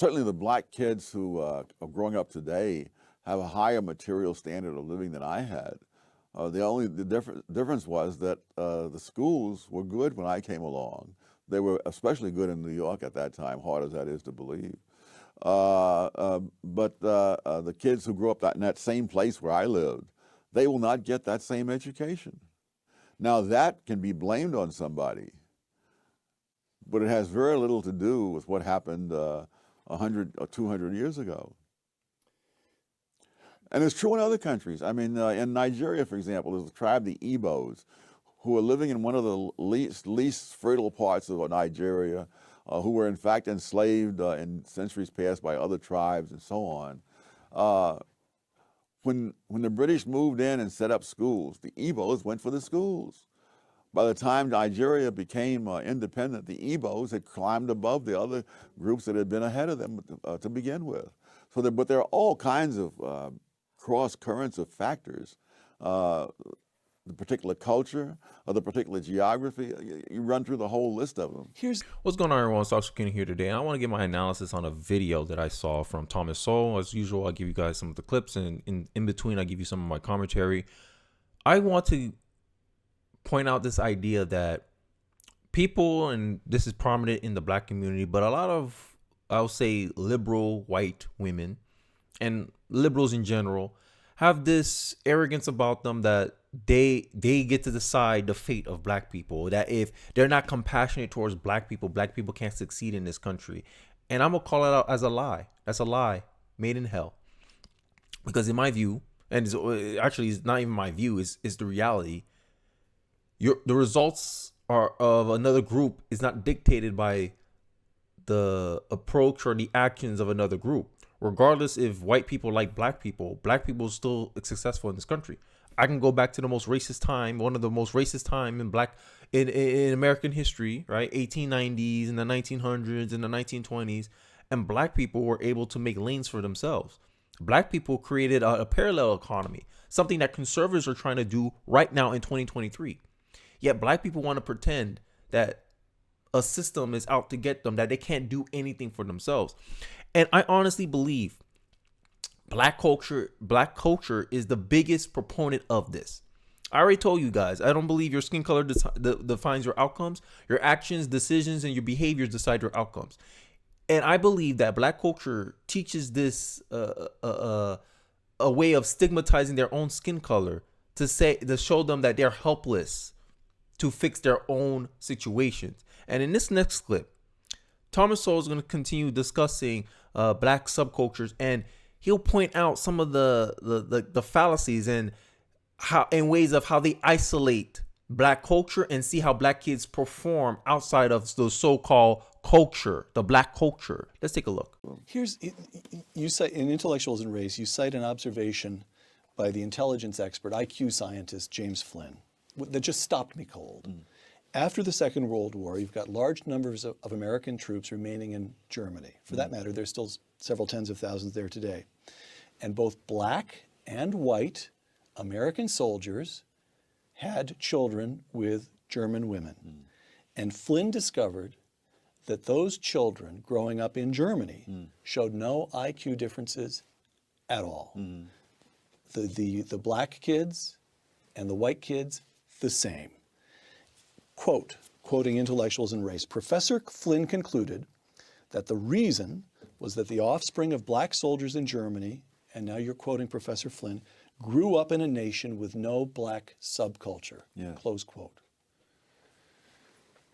certainly the black kids who are growing up today have a higher material standard of living than I had. The difference was that the schools were good when I came along. They were especially good in New York at that time, hard as that is to believe. But the kids who grew up in that same place where I lived, they will not get that same education. Now that can be blamed on somebody, but it has very little to do with what happened 100 or 200 years ago. And it's true in other countries. I mean, in Nigeria, for example, there's a tribe, the Igbos, who are living in one of the least fertile parts of Nigeria, who were in fact enslaved in centuries past by other tribes and so on. When the British moved in and set up schools, the Igbos went for the schools. By the time Nigeria became independent, the Igbos had climbed above the other groups that had been ahead of them to begin with. But there are all kinds of cross currents of factors, the particular culture, or the particular geography. You run through the whole list of them. What's going on, everyone? Subculture here today. I want to give my analysis on a video that I saw from Thomas Sowell. As usual, I'll give you guys some of the clips, and in between, I'll give you some of my commentary. I want to point out this idea that people, and this is prominent in the black community, but a lot of, I'll say, liberal white women and liberals in general have this arrogance about them that they get to decide the fate of black people, that if they're not compassionate towards black people can't succeed in this country. And I'm gonna call it out as a lie. That's a lie made in hell. Because in my view, and it's not even my view, is the reality, the results are of another group is not dictated by the approach or the actions of another group. Regardless if white people like black people are still successful in this country. I can go back to the most racist time, one of the most racist time in American history, right? 1890s and the 1900s and the 1920s, and black people were able to make lanes for themselves. Black people created a parallel economy, something that conservatives are trying to do right now in 2023. Yet black people want to pretend that a system is out to get them, that they can't do anything for themselves. And I honestly believe black culture is the biggest proponent of this. I already told you guys, I don't believe your skin color defines your outcomes. Your actions, decisions, and your behaviors decide your outcomes. And I believe that black culture teaches this a way of stigmatizing their own skin color to show them that they're helpless to fix their own situations. And in this next clip, Thomas Sowell is going to continue discussing black subcultures, and he'll point out some of the fallacies and ways of how they isolate black culture and see how black kids perform outside of the so-called culture, the black culture. Let's take a look. You cite in Intellectuals and Race, you cite an observation by the intelligence expert, IQ scientist James Flynn, that just stopped me cold. After the Second World War, you've got large numbers of American troops remaining in Germany. For that matter, there's still several tens of thousands there today. And both black and white American soldiers had children with German women. And Flynn discovered that those children growing up in Germany showed no IQ differences at all. The black kids and the white kids, the same. Quoting Intellectuals and Race, Professor Flynn concluded that the reason was that the offspring of black soldiers in Germany, and now you're quoting Professor Flynn, grew up in a nation with no black subculture, close quote.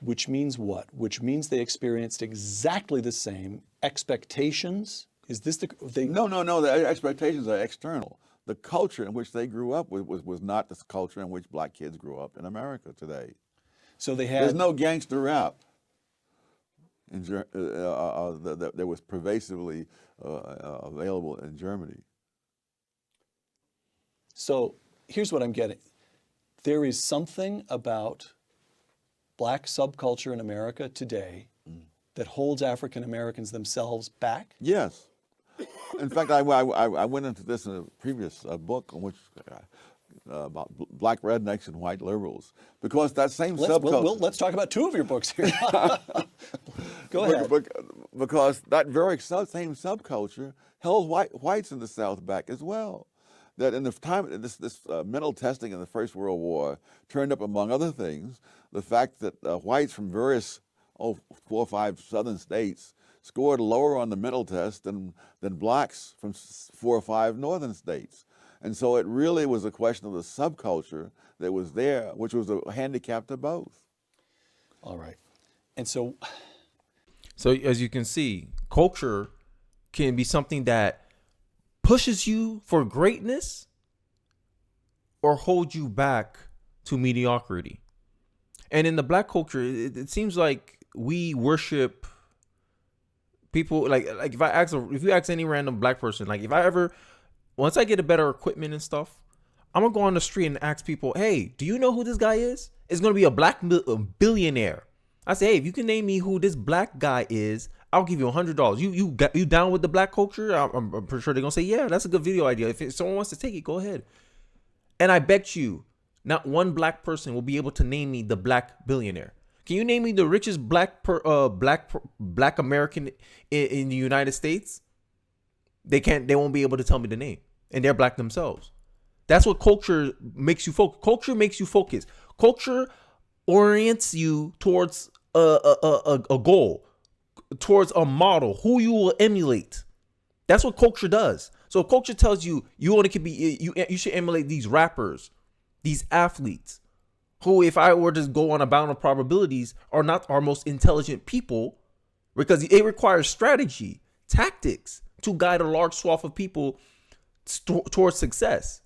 Which means what? Which means they experienced exactly the same expectations. Is this No, the expectations are external. The culture in which they grew up was not the culture in which black kids grew up in America today. So they had. There's no gangster rap that was pervasively available in Germany. So here's what I'm getting. There is something about black subculture in America today that holds African Americans themselves back? Yes. In fact, I went into this in a previous book on which about black rednecks and white liberals, because that same subculture. Let's talk about two of your books here. Go ahead. because that very same subculture held whites in the South back as well. That in the time this mental testing in the First World War turned up, among other things, the fact that whites from various 4 or 5 southern states scored lower on the mental test than blacks from 4 or 5 northern states. And so it really was a question of the subculture that was there, which was a handicap to both. All right. And so as you can see, culture can be something that pushes you for greatness or holds you back to mediocrity. And in the black culture, it seems like we worship people like if you ask any random black person, like once I get a better equipment and stuff, I'm gonna go on the street and ask people, hey, do you know who this guy is? It's gonna be a black billionaire. I say, hey, if you can name me who this black guy is, I'll give you $100. You down with the black culture? I'm pretty sure they're gonna say, yeah, that's a good video idea. If someone wants to take it, go ahead. And I bet you, not one black person will be able to name me the black billionaire. Can you name me the richest black American in the United States? They can't. They won't be able to tell me the name, and they're black themselves. That's what culture makes you focus. Culture makes you focus. Culture orients you towards a goal, towards a model who you will emulate. That's what culture does. So culture tells you you should emulate these rappers, these athletes, who, if I were to go on a bound of probabilities, are not our most intelligent people, because it requires strategy, tactics to guide a large swath of people towards success.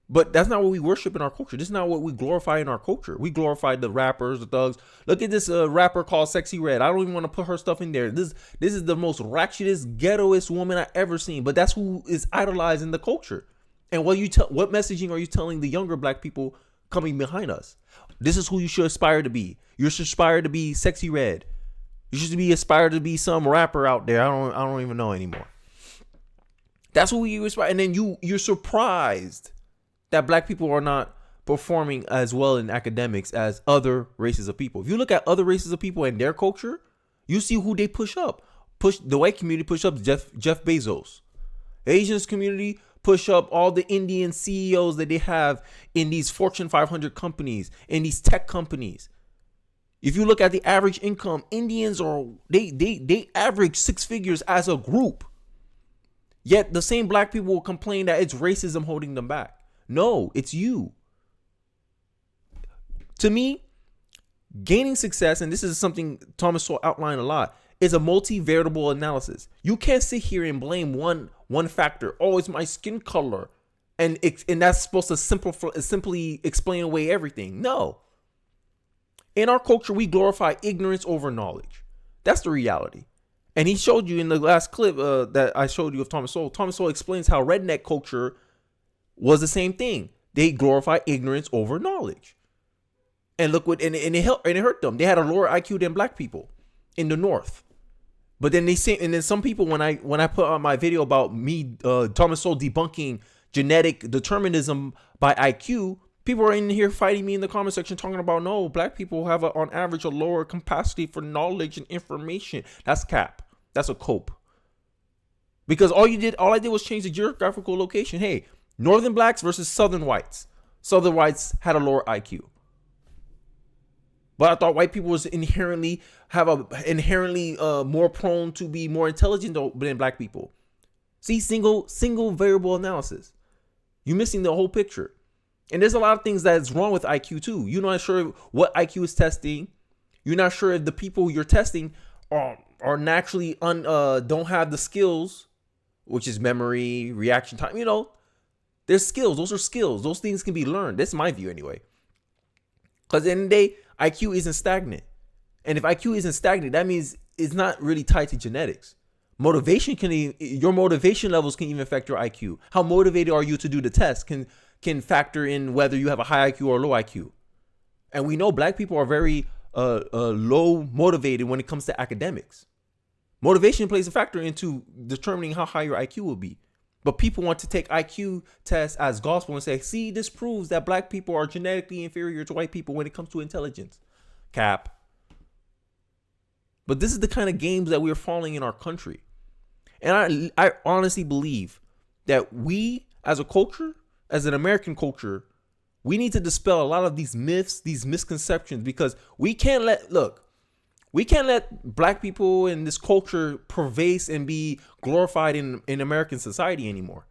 But that's not what we worship in our culture. This is not what we glorify in our culture. We glorify the rappers, the thugs. Look at this rapper called Sexy Red. I don't even want to put her stuff in there. This is the most ratchetest, ghettoest woman I ever seen. But that's who is idolized in the culture. And what messaging are you telling the younger black people coming behind us? This is who you should aspire to be. You should aspire to be Sexy Red. You should aspire to be some rapper out there. I don't even know anymore. That's who you aspire. And then you're surprised that black people are not performing as well in academics as other races of people. If you look at other races of people and their culture, you see who they push up. The white community push up Jeff Bezos. Asians community push up all the Indian CEOs that they have in these Fortune 500 companies, in these tech companies. If you look at the average income, Indians they average 6 figures as a group. Yet the same black people will complain that it's racism holding them back. No, it's you. To me, gaining success, and this is something Thomas Sowell outlined a lot, is a multivariable analysis. You can't sit here and blame one factor. Oh, it's my skin color, and that's supposed to simply explain away everything. No. In our culture, we glorify ignorance over knowledge. That's the reality. And he showed you in the last clip that I showed you of Thomas Sowell. Thomas Sowell explains how redneck culture was the same thing. They glorify ignorance over knowledge. And look what, and it hurt them. They had a lower IQ than black people in the North. But then some people, when I put on my video about me, Thomas Sowell debunking genetic determinism by IQ, people are in here fighting me in the comment section talking about, no, black people have on average a lower capacity for knowledge and information. That's cap. That's a cope. Because all I did was change the geographical location. Hey, northern blacks versus southern whites. Southern whites had a lower IQ. But I thought white people was inherently more prone to be more intelligent than black people. See, single variable analysis. You're missing the whole picture. And there's a lot of things that's wrong with IQ too. You're not sure what IQ is testing. You're not sure if the people you're testing are naturally don't have the skills, which is memory, reaction time. There's skills. Those are skills. Those things can be learned. That's my view anyway. Because at the end of the day, IQ isn't stagnant. And if IQ isn't stagnant, that means it's not really tied to genetics. Your motivation levels can even affect your IQ. How motivated are you to do the test can factor in whether you have a high IQ or low IQ. And we know black people are very low motivated when it comes to academics. Motivation plays a factor into determining how high your IQ will be. But people want to take IQ tests as gospel and say, see, this proves that black people are genetically inferior to white people when it comes to intelligence. Cap. But this is the kind of games that we're following in our country. And I honestly believe that we as a culture, as an American culture, we need to dispel a lot of these myths, these misconceptions, because we can't let black people in this culture pervade and be glorified in American society anymore.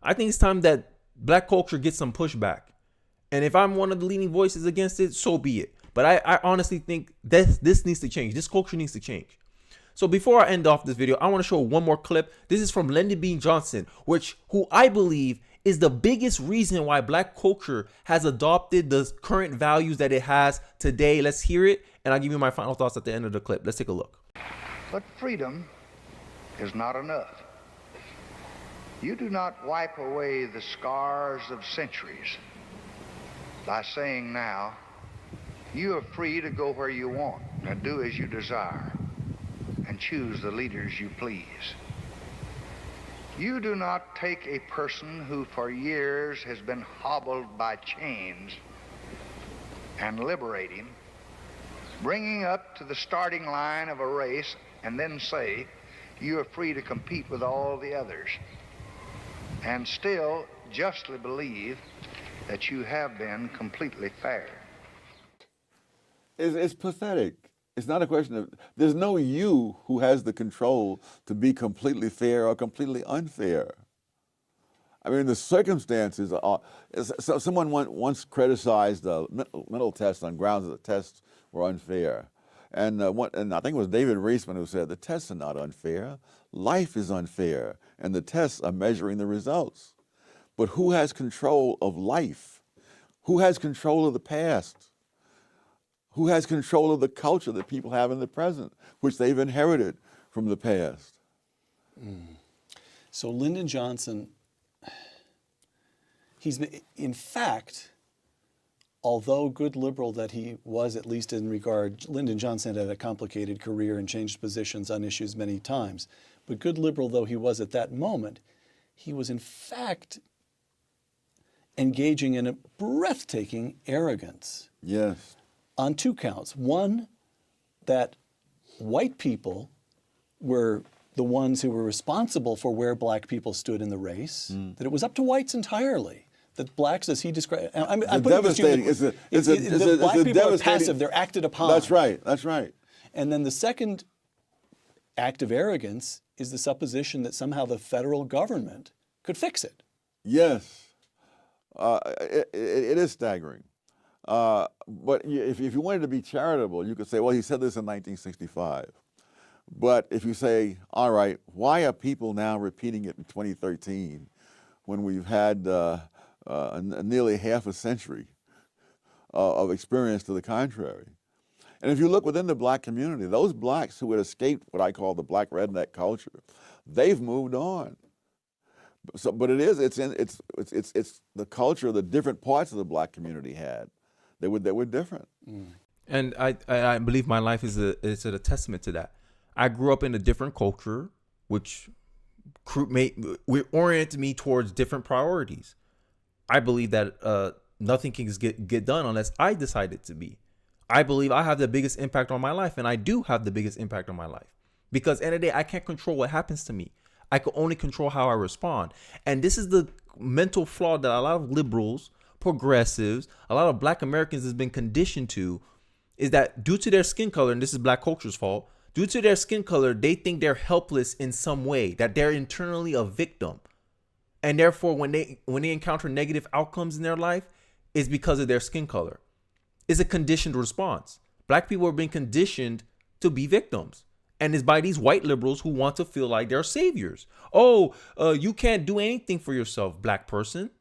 I think it's time that black culture gets some pushback. And if I'm one of the leading voices against it, so be it. But I honestly think that this needs to change. This culture needs to change. So before I end off this video, I want to show one more clip. This is from Lyndon B. Johnson, who I believe is the biggest reason why black culture has adopted the current values that it has today. Let's hear it, and I'll give you my final thoughts at the end of the clip. Let's take a look. But freedom is not enough. You do not wipe away the scars of centuries by saying now, you are free to go where you want and do as you desire and choose the leaders you please. You do not take a person who for years has been hobbled by chains and liberate him, bringing up to the starting line of a race, and then say, you are free to compete with all the others, and still justly believe that you have been completely fair. It's pathetic. It's not a question of, there's no you who has the control to be completely fair or completely unfair. I mean, the circumstances are, so someone once criticized the mental tests on grounds that the tests were unfair. And I think it was David Reisman who said, the tests are not unfair. Life is unfair, and the tests are measuring the results. But who has control of life? Who has control of the past? Who has control of the culture that people have in the present, which they've inherited from the past? So Lyndon Johnson, in fact, although good liberal that he was, at least in regard, Lyndon Johnson had a complicated career and changed positions on issues many times. But good liberal though he was at that moment, he was in fact engaging in a breathtaking arrogance. Yes. On two counts. One, that white people were the ones who were responsible for where black people stood in the race, that it was up to whites entirely. That blacks, as he described, I'm devastating. the black people are passive, they're acted upon. That's right, that's right. And then the second act of arrogance is the supposition that somehow the federal government could fix it. Yes, it is staggering. But if you wanted to be charitable, you could say, well, he said this in 1965. But if you say, all right, why are people now repeating it in 2013 when we've had nearly half a century of experience to the contrary? And if you look within the black community, those blacks who had escaped what I call the black redneck culture, they've moved on. So, but it's the culture the different parts of the black community had. They were different. And I believe my life is a testament to that. I grew up in a different culture, which oriented me towards different priorities. I believe that nothing can get done unless I decide it to be. I believe I have the biggest impact on my life, and I do have the biggest impact on my life. Because at the end of the day, I can't control what happens to me. I can only control how I respond. And this is the mental flaw that a lot of liberals, progressives, a lot of black Americans has been conditioned to, is that due to their skin color, and this is black culture's fault, due to their skin color, they think they're helpless in some way, that they're internally a victim. And therefore, when they encounter negative outcomes in their life, it's because of their skin color. It's a conditioned response. Black people are being conditioned to be victims. And it's by these white liberals who want to feel like they're saviors. Oh, you can't do anything for yourself, black person.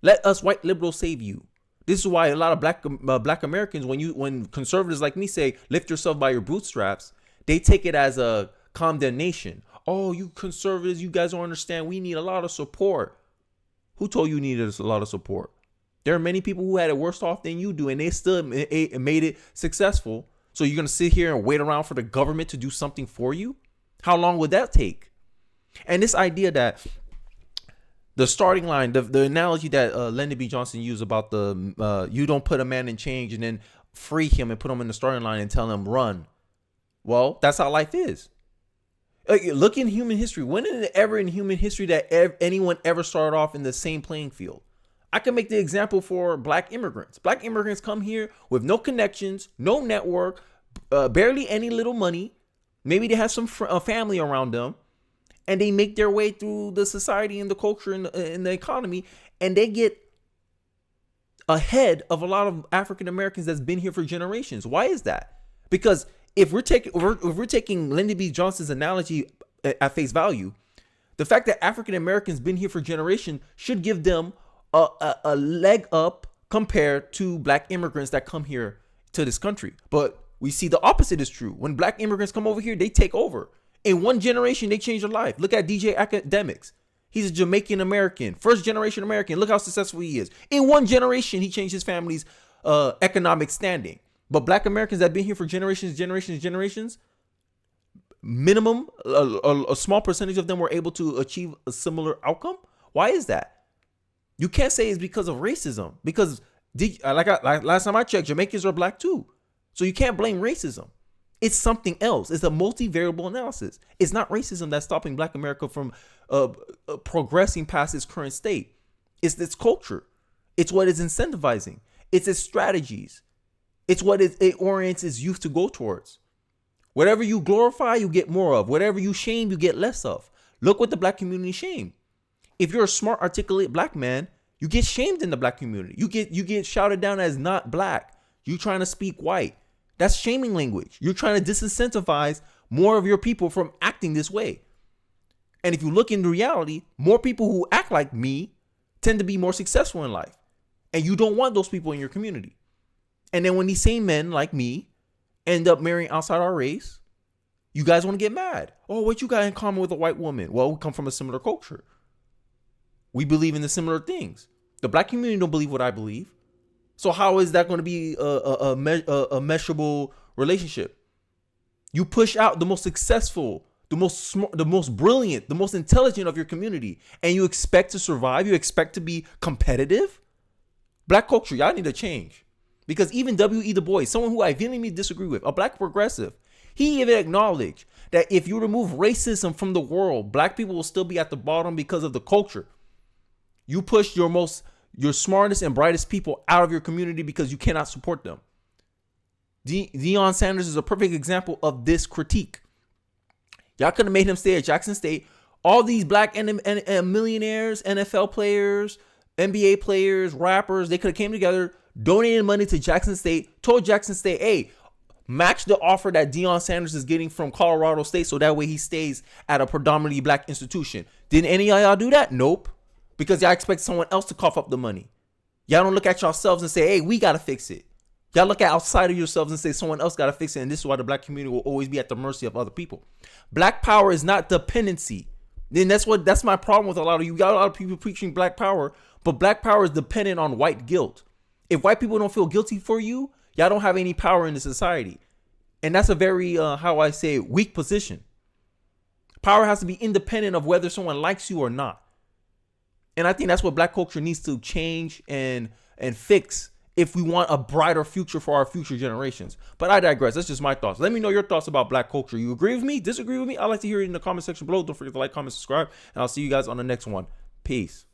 Let us white liberals save you. This is why a lot of black Americans, when conservatives like me say, lift yourself by your bootstraps, they take it as a condemnation. Oh, you conservatives, you guys don't understand. We need a lot of support. Who told you needed a lot of support? There are many people who had it worse off than you do, and they still made it successful. So you're going to sit here and wait around for the government to do something for you? How long would that take? And this idea that the starting line, the analogy that Lyndon B. Johnson used about you don't put a man in change and then free him and put him in the starting line and tell him run. Well, that's how life is. Look in human history. When is it ever in human history that anyone ever started off in the same playing field? I can make the example for black immigrants. Black immigrants come here with no connections, no network, barely any little money. Maybe they have some family around them, and they make their way through the society and the culture and the economy, and they get ahead of a lot of African Americans that's been here for generations. Why is that? Because if we're taking Lyndon B. Johnson's analogy at face value, the fact that African Americans been here for generations should give them a leg up compared to black immigrants that come here to this country. But we see the opposite is true. When black immigrants come over here, they take over. In one generation, they change their life. Look at DJ Academics. He's a Jamaican American, first generation American. Look how successful he is. In one generation, he changed his family's economic standing. But black Americans that have been here for generations, minimum, a small percentage of them were able to achieve a similar outcome. Why is that? You can't say it's because of racism, because last time I checked, Jamaicans are black too. So you can't blame racism. It's something else. It's a multivariable analysis. It's not racism that's stopping black America from progressing past its current state. It's its culture. It's what it's incentivizing. It's its strategies. It's what it orients its youth to go towards. Whatever you glorify, you get more of. Whatever you shame, you get less of. Look what the black community shame. If you're a smart, articulate black man, you get shamed in the black community. You get shouted down as not black. You trying to speak white. That's shaming language. You're trying to disincentivize more of your people from acting this way. And if you look into reality, more people who act like me tend to be more successful in life. And you don't want those people in your community. And then when these same men like me end up marrying outside our race, you guys want to get mad. Oh, what you got in common with a white woman? Well, we come from a similar culture. We believe in the similar things. The black community don't believe what I believe. So how is that going to be a measurable relationship? You push out the most successful, the most smart, the most brilliant, the most intelligent of your community, and you expect to survive. You expect to be competitive. Black culture, y'all need to change. Because even W.E. Du Bois, someone who I vehemently disagree with, a black progressive, he even acknowledged that if you remove racism from the world, black people will still be at the bottom because of the culture. You push your smartest and brightest people out of your community because you cannot support them. Deion Sanders is a perfect example of this critique. Y'all could have made him stay at Jackson State. All these black and millionaires, NFL players, NBA players, rappers, they could have came together, donated money to Jackson State, told Jackson State, hey, match the offer that Deion Sanders is getting from Colorado State so that way he stays at a predominantly black institution. Didn't any of y'all do that? Nope. Because y'all expect someone else to cough up the money. Y'all don't look at yourselves and say, hey, we got to fix it. Y'all look at outside of yourselves and say someone else got to fix it. And this is why the black community will always be at the mercy of other people. Black power is not dependency. Then that's my problem with a lot of you. Got a lot of people preaching black power, but black power is dependent on white guilt. If white people don't feel guilty for you, y'all don't have any power in the society. And that's a very, weak position. Power has to be independent of whether someone likes you or not. And I think that's what black culture needs to change and fix if we want a brighter future for our future generations. But I digress. That's just my thoughts. Let me know your thoughts about black culture. You agree with me? Disagree with me? I'd like to hear it in the comment section below. Don't forget to like, comment, subscribe. And I'll see you guys on the next one. Peace.